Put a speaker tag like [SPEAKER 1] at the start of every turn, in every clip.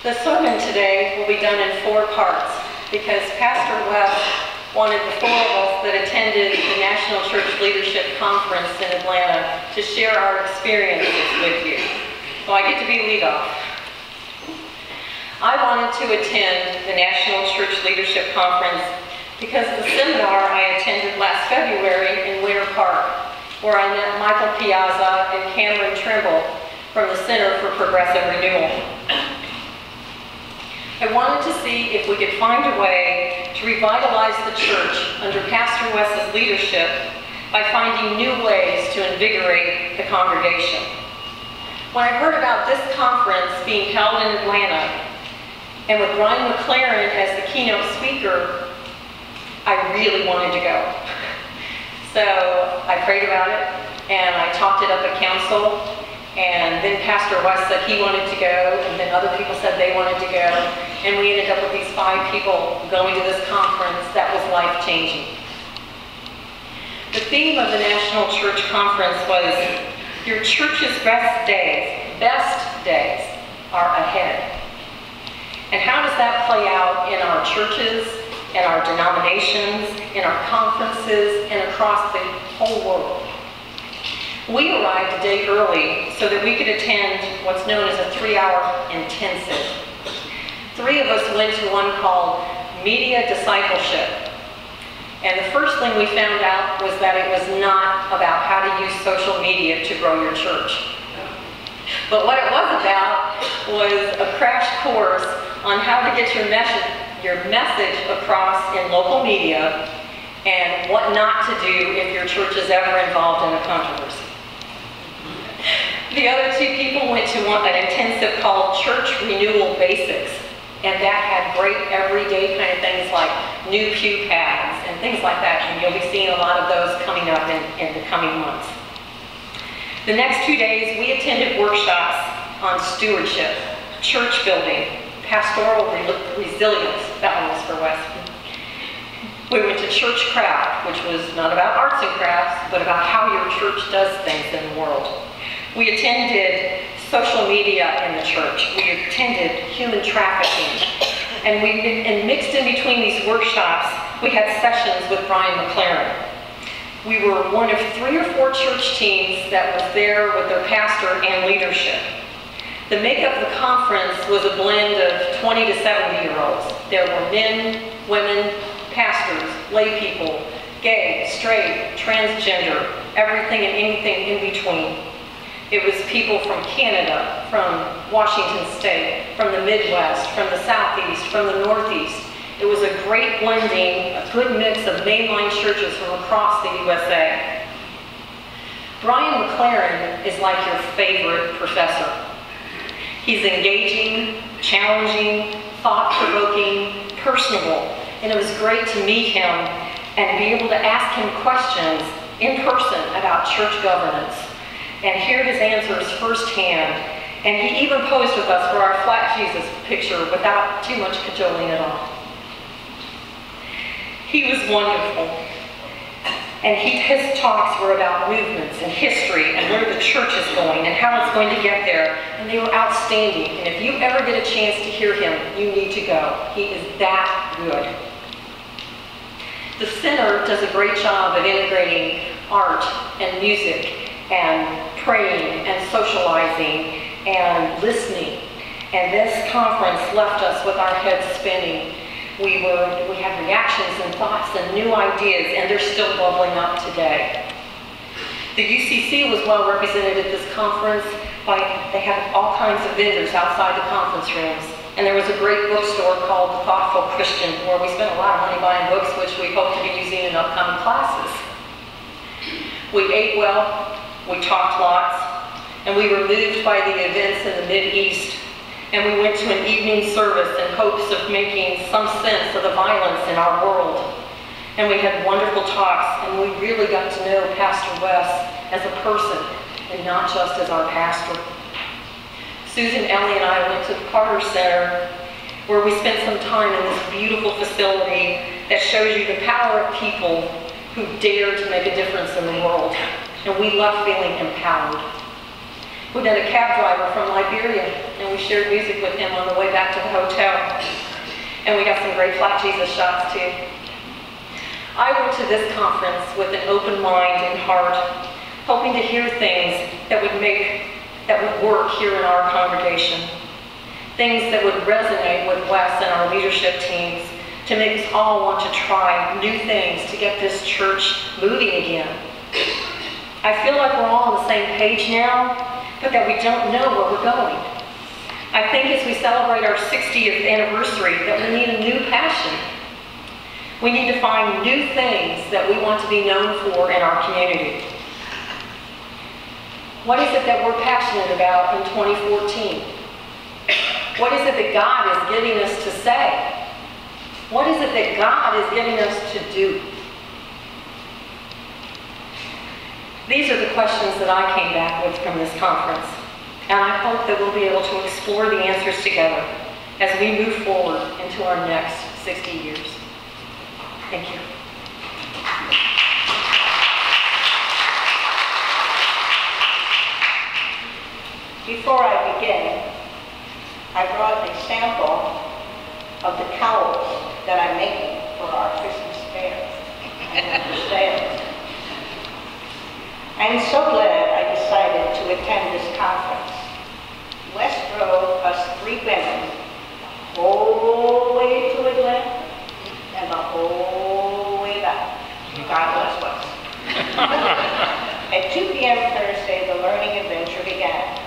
[SPEAKER 1] The sermon today will be done in 4 parts because Pastor West wanted the 4 of us that attended the National Church Leadership Conference in Atlanta to share our experiences with you. So I get to be lead off. I wanted to attend the National Church Leadership Conference because of the seminar I attended last February in Winter Park, where I met Michael Piazza and Cameron Trimble from the Center for Progressive Renewal. I wanted to see if we could find a way to revitalize the church under Pastor West's leadership by finding new ways to invigorate the congregation. When I heard about this conference being held in Atlanta, and with Brian McLaren as the keynote speaker, I really wanted to go. So I prayed about it, and I talked it up at council, and then Pastor West said he wanted to go, and then other people said they wanted to go, and we ended up with these 5 people going to this conference that was life-changing. The theme of the National Church Conference was, your church's best days are ahead. And how does that play out in our churches, in our denominations, in our conferences, and across the whole world? We arrived a day early so that we could attend what's known as a 3-hour intensive. 3 of us went to one called Media Discipleship. And the first thing we found out was that it was not about how to use social media to grow your church. But what it was about was a crash course on how to get your message across in local media and what not to do if your church is ever involved in a controversy. The other 2 people went to an intensive called Church Renewal Basics, and that had great everyday kind of things like new pew pads and things like that, and you'll be seeing a lot of those coming up in the coming months. The next 2 days, we attended workshops on stewardship, church building, pastoral resilience, that one was for West. We went to church craft, which was not about arts and crafts, but about how your church does things in the world. We attended social media in the church. We attended human trafficking. And mixed in between these workshops, we had sessions with Brian McLaren. We were one of 3 or 4 church teams that was there with their pastor and leadership. The makeup of the conference was a blend of 20 to 70-year-olds. There were men, women, pastors, lay people, gay, straight, transgender, everything and anything in between. It was people from Canada, from Washington State, from the Midwest, from the Southeast, from the Northeast. It was a great blending, a good mix of mainline churches from across the USA. Brian McLaren is like your favorite professor. He's engaging, challenging, thought-provoking, personable, and it was great to meet him and be able to ask him questions in person about church governance and hear his answers firsthand. And he even posed with us for our flat Jesus picture without too much cajoling at all. He was wonderful. And his talks were about movements and history and where the church is going and how it's going to get there. And they were outstanding. And if you ever get a chance to hear him, you need to go. He is that good. The center does a great job of integrating art and music and praying and socializing and listening. And this conference left us with our heads spinning. We had reactions and thoughts and new ideas, and they're still bubbling up today. The UCC was well represented at this conference. They had all kinds of vendors outside the conference rooms. And there was a great bookstore called The Thoughtful Christian, where we spent a lot of money buying books, which we hope to be using in upcoming classes. We ate well, we talked lots, and we were moved by the events in the Mideast. And we went to an evening service in hopes of making some sense of the violence in our world. And we had wonderful talks, and we really got to know Pastor West as a person and not just as our pastor. Susan, Ellie, and I went to the Carter Center, where we spent some time in this beautiful facility that shows you the power of people who dare to make a difference in the world. And we left feeling empowered. We met a cab driver from Liberia, and we shared music with him on the way back to the hotel. And we got some great flat Jesus shots too. I went to this conference with an open mind and heart, hoping to hear things that would work here in our congregation. Things that would resonate with Wes and our leadership teams to make us all want to try new things to get this church moving again. I feel like we're all on the same page now, but that we don't know where we're going. I think as we celebrate our 60th anniversary that we need a new passion. We need to find new things that we want to be known for in our community. What is it that we're passionate about in 2014? What is it that God is giving us to say? What is it that God is giving us to do? These are the questions that I came back with from this conference, and I hope that we'll be able to explore the answers together as we move forward into our next 60 years. Thank you.
[SPEAKER 2] Before I begin, I brought a sample of the cowls that I'm making for our Christmas fair and for sale. I'm so glad I decided to attend this conference. Wes drove us 3 women the whole way to Atlanta and the whole way back. God bless Wes. At 2 p.m. Thursday, the learning adventure began.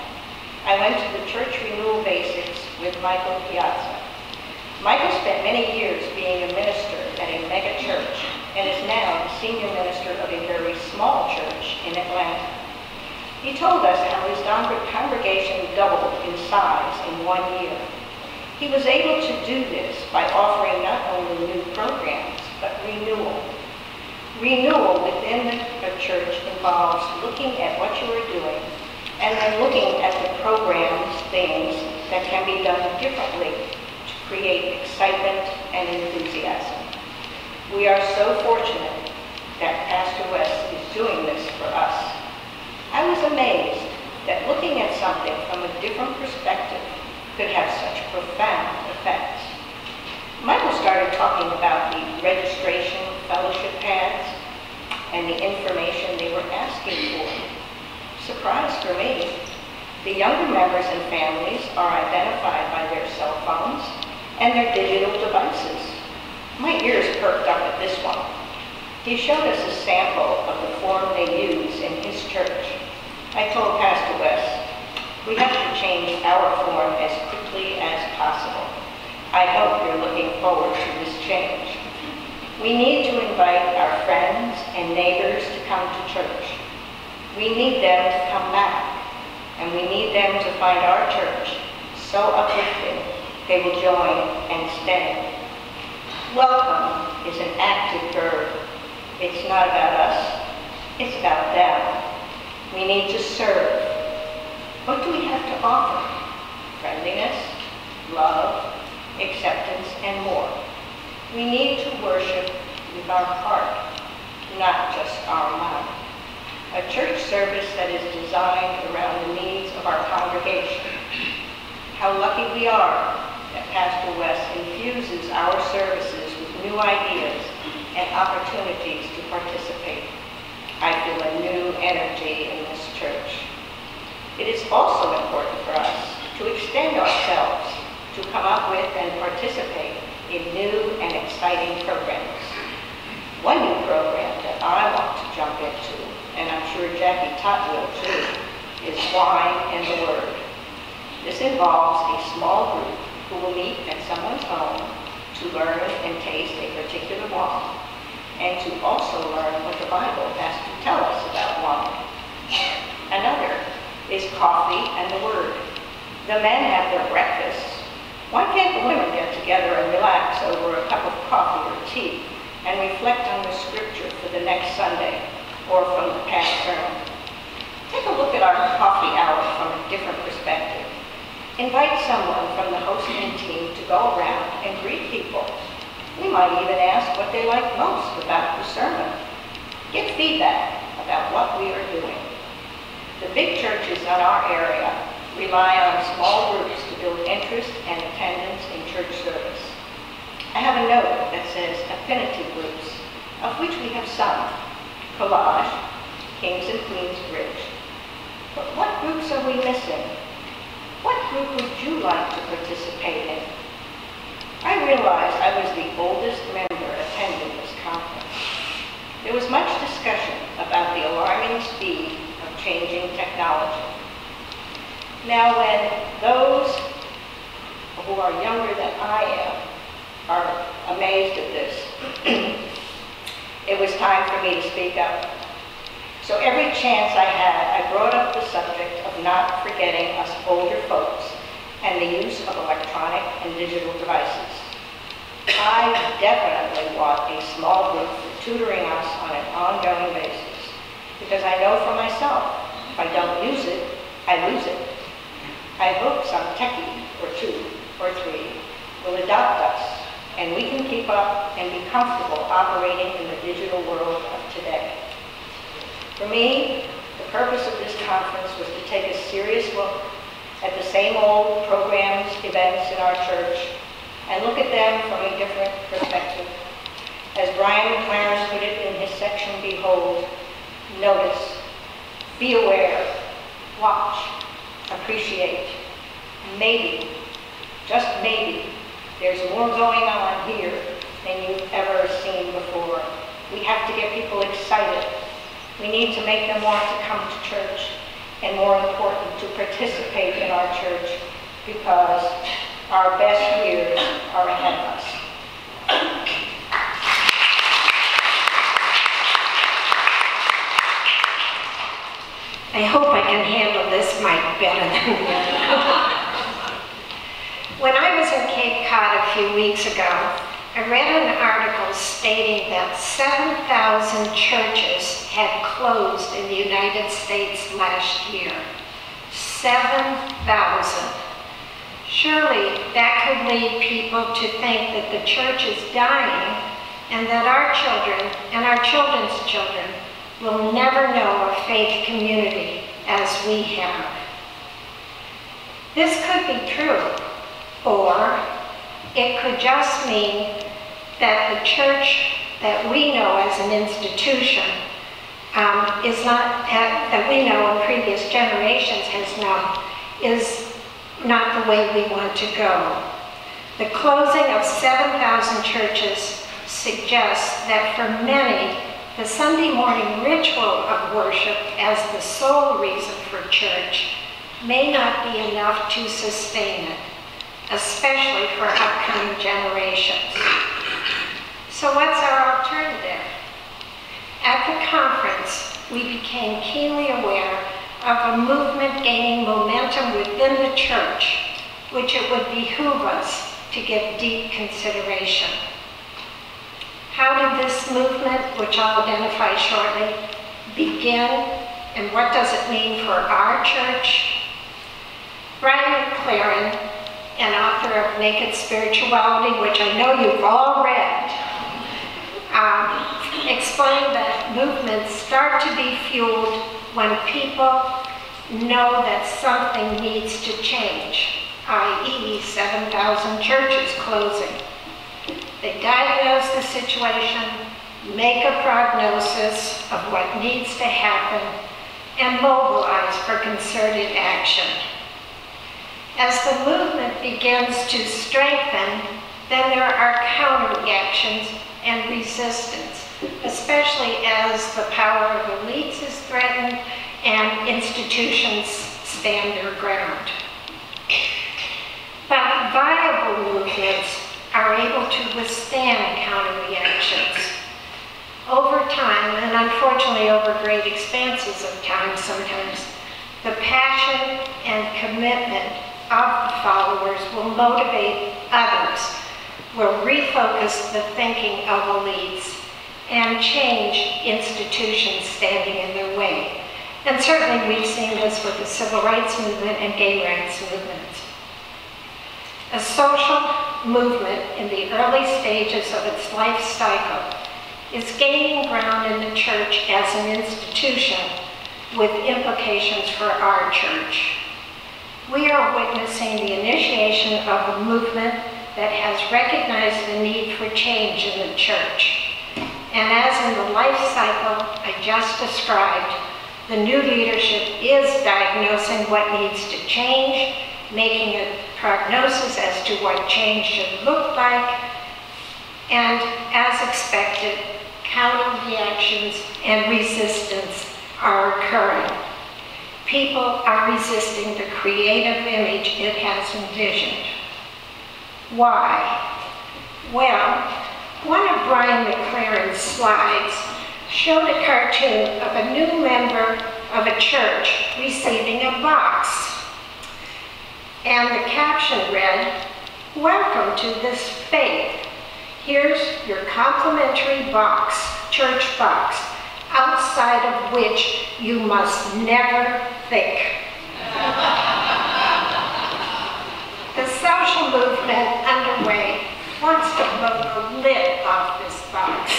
[SPEAKER 2] I went to the Church Renewal Basics with Michael Piazza. Michael spent many years being a minister at a mega church and is now the senior minister of a very small church in Atlanta. He told us how his congregation doubled in size in 1 year. He was able to do this by offering not only new programs, but renewal. Renewal within a church involves looking at what you are doing and then looking at the programs, things that can be done differently to create excitement and enthusiasm. We are so fortunate that Pastor Wes is doing this for us. I was amazed that looking at something from a different perspective could have such profound effects. Michael started talking about the registration fellowship pads and the information they were asking for. Surprise for me, the younger members and families are identified by their cell phones and their digital devices. My ears perked up at this one. He showed us a sample of the form they use in his church. I told Pastor Wes, we have to change our form as quickly as possible. I hope you're looking forward to this change. We need to invite our friends and neighbors to come to church. We need them to come back, and we need them to find our church so uplifting they will join and stay. Welcome is an active verb. It's not about us, it's about them. We need to serve. What do we have to offer? Friendliness, love, acceptance, and more. We need to worship with our heart, not just our mind. A church service that is designed around the needs of our congregation. How lucky we are that Pastor Wes infuses our services with new ideas and opportunities to participate. I feel a new energy in this church. It is also important for us to extend ourselves to come up with and participate in new and exciting programs. One new program that I want to jump into, and I'm sure JackieTott will too, is Wine and the Word. This involves a small group who will meet at someone's home to learn and taste a particular wine, and to also learn what the Bible has to tell us about wine. Another is Coffee and the Word. The men have their breakfasts. Why can't the women get together and relax over a cup of coffee or tea and reflect on the scripture for the next Sunday or from the past term? Take a look at our coffee hour from a different perspective. Invite someone from the hosting team to go around and greet people. We might even ask what they like most about the sermon. Get feedback about what we are doing. The big churches in our area rely on small groups to build interest and attendance in church service. I have a note that says affinity groups, of which we have some: Collage, Kings and Queens Bridge. But what groups are we missing? What group would you like to participate in? I realized I was the oldest member attending this conference. There was much discussion about the alarming speed of changing technology. Now, when those who are younger than I am are amazed at this, it was time for me to speak up. So every chance I had, I brought up the subject of not forgetting us older folks and the use of electronic and digital devices. I definitely want a small group for tutoring us on an ongoing basis, because I know for myself, if I don't use it, I lose it. I hope some techie or two or three will adopt us, and we can keep up and be comfortable operating in the digital world of today. For me, the purpose of this conference was to take a serious look at the same old programs, events in our church, and look at them from a different perspective. As Brian McLaren put it in his section, Behold, notice, be aware, watch, appreciate. Maybe, just maybe, there's more going on here than you've ever seen before. We have to get people excited. We need to make them want to come to church, and more important, to participate in our church, because our best years are ahead of us.
[SPEAKER 3] I hope I can handle this mic better than you. When I was in Cape Cod a few weeks ago, I read an article stating that 7,000 churches had closed in the United States last year. 7,000. Surely that could lead people to think that the church is dying and that our children and our children's children will never know a faith community as we have. This could be true, or it could just mean that the church that we know as an institution is not, that we know in previous generations has known, is not the way we want to go. The closing of 7,000 churches suggests that for many, the Sunday morning ritual of worship as the sole reason for church may not be enough to sustain it, especially for upcoming generations. So what's our alternative? At the conference, we became keenly aware of a movement gaining momentum within the church, which it would behoove us to give deep consideration. How did this movement, which I'll identify shortly, begin, and what does it mean for our church? Brian McLaren, an author of Naked Spirituality, which I know you've all read, explained that movements start to be fueled when people know that something needs to change, i.e. 7,000 churches closing. They diagnose the situation, make a prognosis of what needs to happen, and mobilize for concerted action. As the movement begins to strengthen, then there are counter-reactions and resistance, especially as the power of elites is threatened and institutions stand their ground. But viable movements are able to withstand counter-reactions. Over time, and unfortunately over great expanses of time sometimes, the passion and commitment of the followers will motivate others, will refocus the thinking of elites, and change institutions standing in their way. And certainly we've seen this with the civil rights movement and gay rights movements. A social movement in the early stages of its life cycle is gaining ground in the church as an institution with implications for our church. We are witnessing the initiation of a movement that has recognized the need for change in the church. And as in the life cycle I just described, the new leadership is diagnosing what needs to change, making a prognosis as to what change should look like, and as expected, counter reactions and resistance are occurring. People are resisting the creative image it has envisioned. Why? Well, one of Brian McLaren's slides showed a cartoon of a new member of a church receiving a box. And the caption read, "Welcome to this faith. Here's your complimentary box, church box, outside of which you must never think." The social movement underway wants to blow the lid off this box.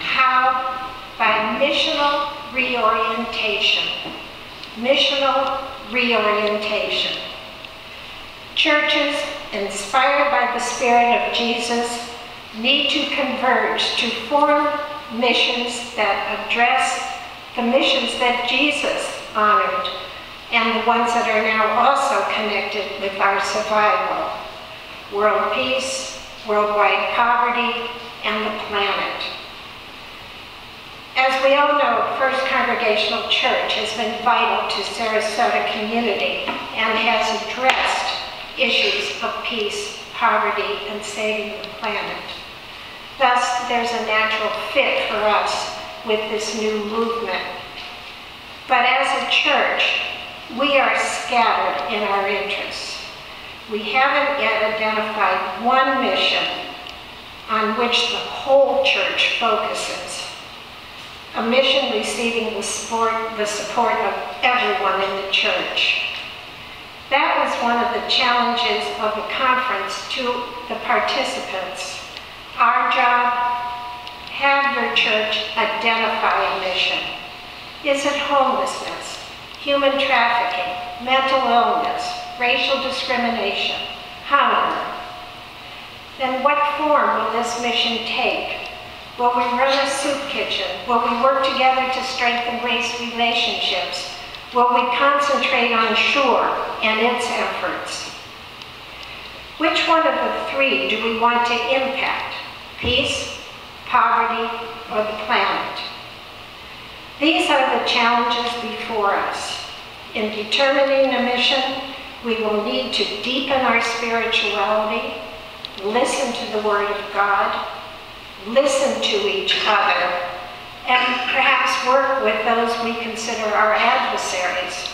[SPEAKER 3] How? By missional reorientation. Missional reorientation. Churches inspired by the Spirit of Jesus need to converge to form missions that address the missions that Jesus honored and the ones that are now also connected with our survival: world peace, worldwide poverty, and the planet. As we all know, First Congregational Church has been vital to Sarasota community and has addressed issues of peace, poverty, and saving the planet. Thus, there's a natural fit for us with this new movement. But as a church, we are scattered in our interests. We haven't yet identified one mission on which the whole church focuses. A mission receiving the support of everyone in the church. That was one of the challenges of the conference to the participants. Our job: have your church identify a mission. Is it homelessness, human trafficking, mental illness, racial discrimination, hunger? Then what form will this mission take? Will we run a soup kitchen? Will we work together to strengthen race relationships? Will we concentrate on SURE and its efforts? Which one of the three do we want to impact? Peace, poverty, or the planet? These are the challenges before us. In determining a mission, we will need to deepen our spirituality, listen to the Word of God, listen to each other, and perhaps work with those we consider our adversaries.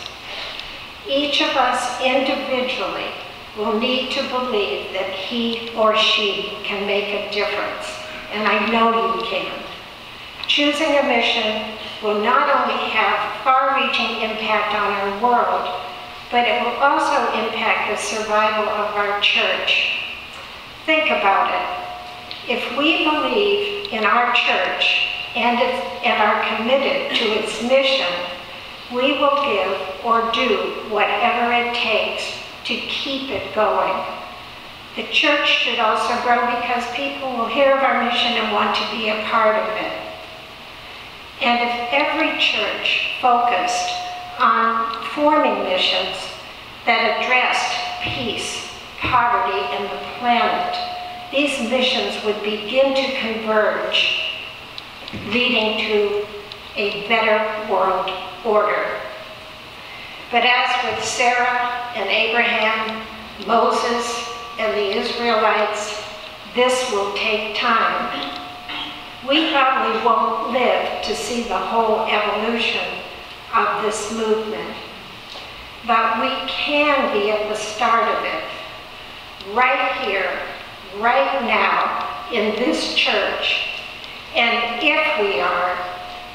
[SPEAKER 3] Each of us individually will need to believe that he or she can make a difference, and I know you can. Choosing a mission will not only have far-reaching impact on our world, but it will also impact the survival of our church. Think about it. If we believe in our church and are committed to its mission, we will give or do whatever it takes to keep it going. The church should also grow because people will hear of our mission and want to be a part of it. And if every church focused on forming missions that addressed peace, poverty, and the planet, these missions would begin to converge, leading to a better world order. But as with Sarah and Abraham, Moses, and the Israelites, this will take time. We probably won't live to see the whole evolution of this movement, but we can be at the start of it, right here, right now, in this church. And if we are,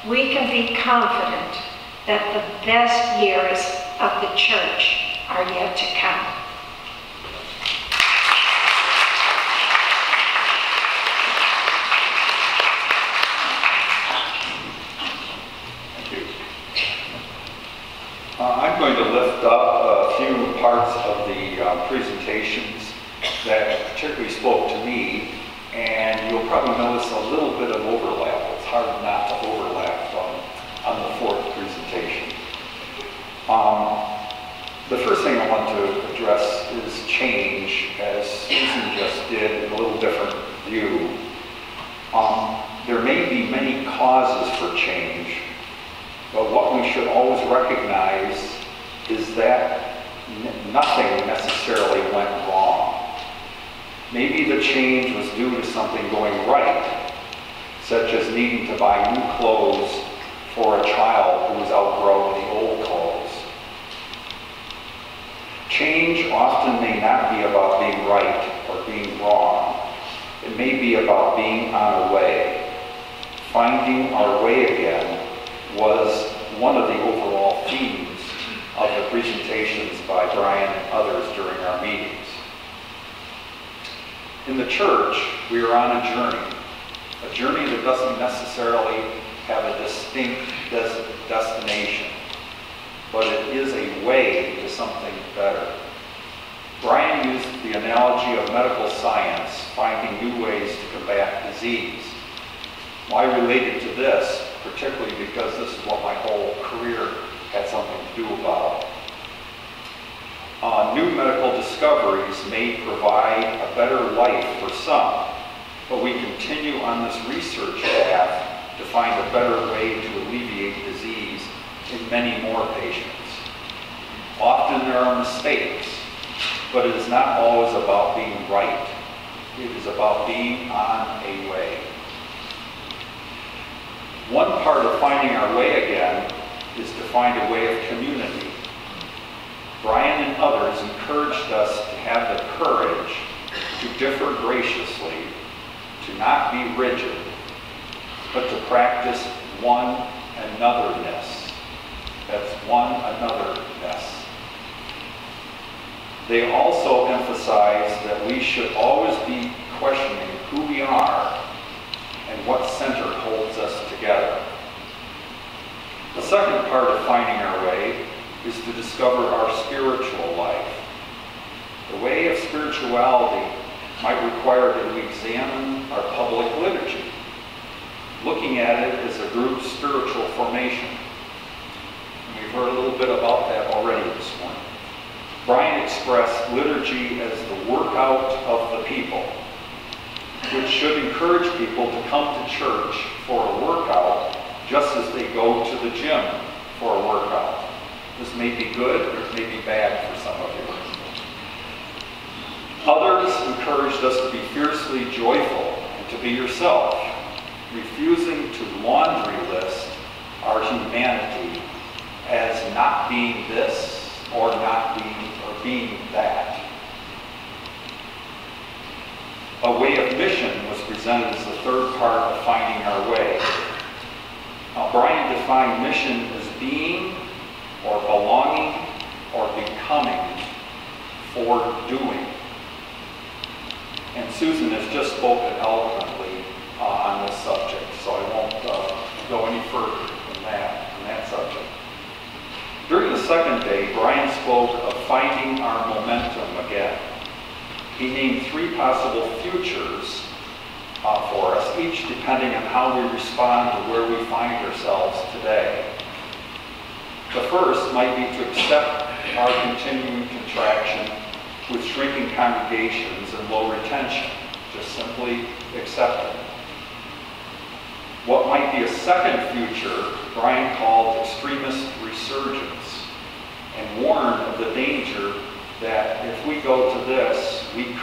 [SPEAKER 3] we can be confident that the best years of the church are yet to come.
[SPEAKER 4] Thank you. particularly spoke to me, and you'll probably notice a little bit of overlap. It's hard not to overlap on the fourth presentation. The first thing I want to address is change, as Susan just did, in a little different view. There may be many causes for change, but what we should always recognize is that nothing necessarily went wrong. Maybe the change was due to something going right, such as needing to buy new clothes for a child who was outgrowing the old clothes. Change often may not be about being right or being wrong. It may be about being on a way. Finding our way again was one of the overall themes of the presentations by Brian and others during our meetings. In the church, we are on a journey that doesn't necessarily have a distinct destination, but it is a way to something better. Brian used the analogy of medical science, finding new ways to combat disease. Well, I related to this, particularly because this is what my whole career had something to do about. New medical discoveries may provide a better life for some, but we continue on this research path to find a better way to alleviate disease in many more patients. Often there are mistakes, but it is not always about being right. It is about being on a way. One part of finding our way again is to find a way of community. Brian and others encouraged us to have the courage to differ graciously, to not be rigid, but to practice one anotherness. That's one anotherness. They also emphasized that we should always be questioning who we are and what center holds us together. The second part of finding our way is to discover our spiritual life. The way of spirituality might require that we examine our public liturgy, looking at it as a group's spiritual formation. And we've heard a little bit about that already this morning. Brian expressed liturgy as the workout of the people, which should encourage people to come to church for a workout just as they go to the gym for a workout. This may be good or it may be bad for some of you. Others encouraged us to be fiercely joyful and to be yourself, refusing to laundry list our humanity as not being this or not being or being that. A way of mission was presented as the third part of finding our way. Now, Brian defined mission as being or belonging or becoming for doing. And Susan has just spoken eloquently on this subject, so I won't go any further than that on that subject. During the second day, Brian spoke of finding our momentum again. He named three possible futures for us, each depending on how we respond to where we find ourselves today. The first might be to accept our continuing contraction with shrinking congregations and low retention, just simply accept it. What might be a second future, Brian called extremist resurgence, and warned of the danger that if we go to this, we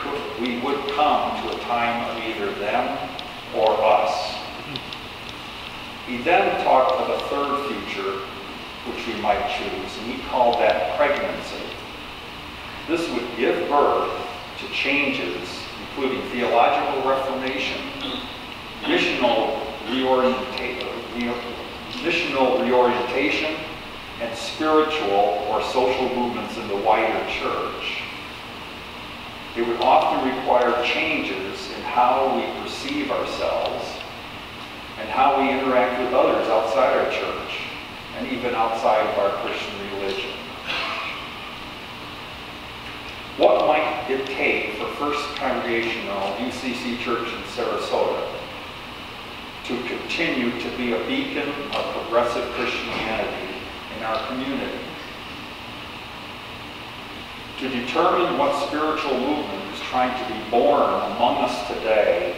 [SPEAKER 4] would come to a time of either them or us. He then talked of a third future which we might choose, and he called that pregnancy. This would give birth to changes including theological reformation, missional reorientation, and spiritual or social movements in the wider church. It would often require changes in how we perceive ourselves and how we interact with others outside our church and even outside of our Christian religion. What might it take for First Congregational UCC Church in Sarasota to continue to be a beacon of progressive Christianity in our community. To determine what spiritual movement is trying to be born among us today,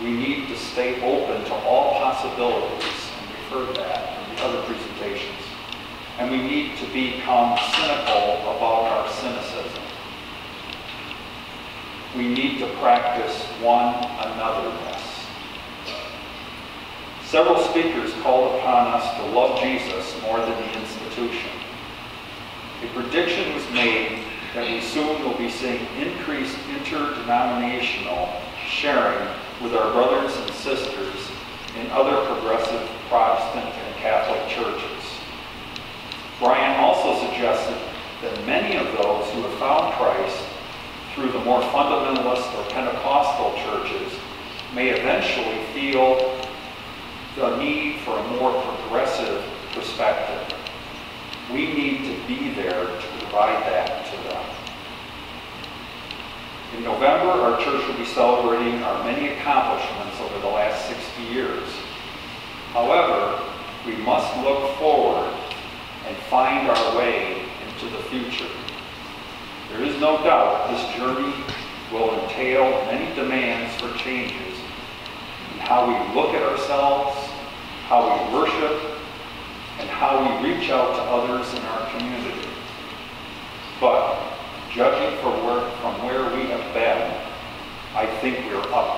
[SPEAKER 4] we need to stay open to all possibilities, and we've heard that in the other presentations. And we need to become cynical about our cynicism. We need to practice one anotherness. Several speakers called upon us to love Jesus more than the institution. A prediction was made that we soon will be seeing increased interdenominational sharing with our brothers and sisters in other progressive Protestant and Catholic churches. Brian also suggested that many of those who have found Christ through the more fundamentalist or Pentecostal churches may eventually feel the need for a more progressive perspective. We need to be there to provide that to them. In November, our church will be celebrating our many accomplishments over the last 60 years. However, we must look forward and find our way into the future. There is no doubt this journey will entail many demands for changes in how we look at ourselves, how we worship, and how we reach out to others in our community. But judging from where we have been, I think we're up